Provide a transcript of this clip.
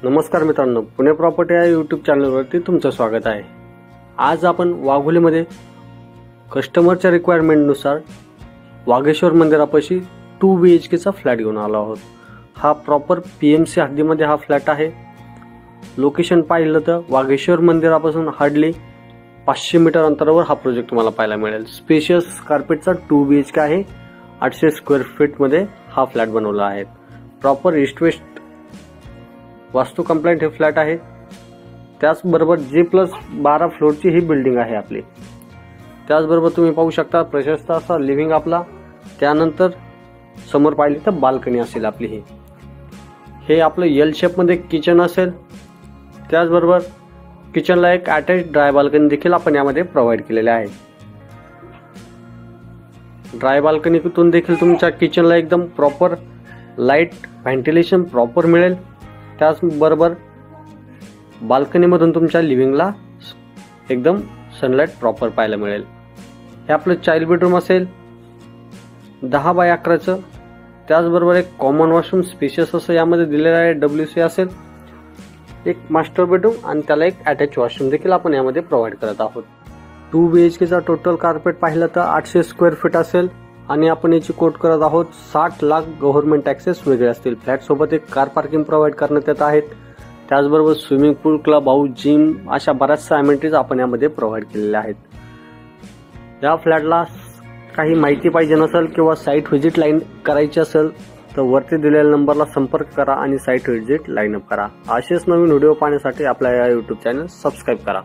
नमस्कार मित्रांनो, पुणे प्रॉपर्टी या यूट्यूब चॅनलवरती तुमचं स्वागत आहे। आज आपण वाघोलीमध्ये कस्टमरच्या रिक्वायरमेंटनुसार वाघेश्वर मंदिरापाशी 2 BHK चा फ्लॅट घेऊन आलो आहोत। हा प्रॉपर PMC हद्दीमध्ये हा फ्लॅट आहे। लोकेशन पाहिलं तर वाघेश्वर मंदिरापासून हार्डली 500 मीटर अंतरावर हा प्रोजेक्ट तुम्हाला पाहायला मिळेल। स्पेशियस कार्पेटचा 2 BHK आहे। 800 स्क्वेअर फीट मध्ये हा फ्लॅट बनवला आहे। प्रॉपर ईस्ट वेस्ट वास्तू कंप्लायंट हे फ्लॅट आहे। त्याचबरोबर G+12 फ्लोअरची ही बिल्डिंग आहे आपली। त्याचबरोबर तुम्ही पाहू शकता प्रशस्त असा लिव्हिंग आपला, त्यानंतर समोर पाहिली तर बाल्कनी असेल आपली। हे आपलं L शेप मध्ये किचन असेल। त्याचबरोबर किचनला एक अटॅच ड्राय बाल्कनी देखील आपण यामध्ये प्रोव्हाइड केलेले आहे। ड्राय बाल्कनीतून देखील तुमच्या किचनला एकदम प्रॉपर लाईट व्हेंटिलेशन प्रॉपर मिळेल। त्याचबरोबर बाल्कनीमधून तुमच्या लिव्हिंगला एकदम सनलाईट प्रॉपर पाहायला मिळेल। हे आपलं चाइल्ड बेडरूम असेल 10 बाय 11चं। त्याचबरोबर एक कॉमन वॉशरूम स्पेशियस असं यामध्ये दिलेलं आहे। WC असेल, एक मास्टर बेडरूम आणि त्याला एक अटॅच वॉशरूम देखील आपण यामध्ये प्रोव्हाइड करत आहोत। 2 BHK चा टोटल कार्पेट पाहिलं तर 800 स्क्वेअर फीट असेल आणि आपण याची कोट करत आहोत 60 लाख गव्हर्नमेंट टॅक्सेस वेगळे असतील। फ्लॅट सोबत एक कार पार्किंग प्रोव्हाइड करण्यात येत आहेत। त्याचबरोबर स्विमिंग पूल, क्लब हाऊस, जिम अशा बऱ्याचशा अमेनिटीज आपण यामध्ये प्रोव्हाइड केलेल्या आहेत। या फ्लॅटला काही माहिती पाहिजे नसेल किंवा साईट व्हिजिट लाईन करायची असेल तर वरती दिलेल्या नंबरला संपर्क करा आणि साईट व्हिजिट लाईन अप करा। असेच नवीन व्हिडिओ पाहण्यासाठी आपल्या या यूट्यूब चॅनल सबस्क्राईब करा।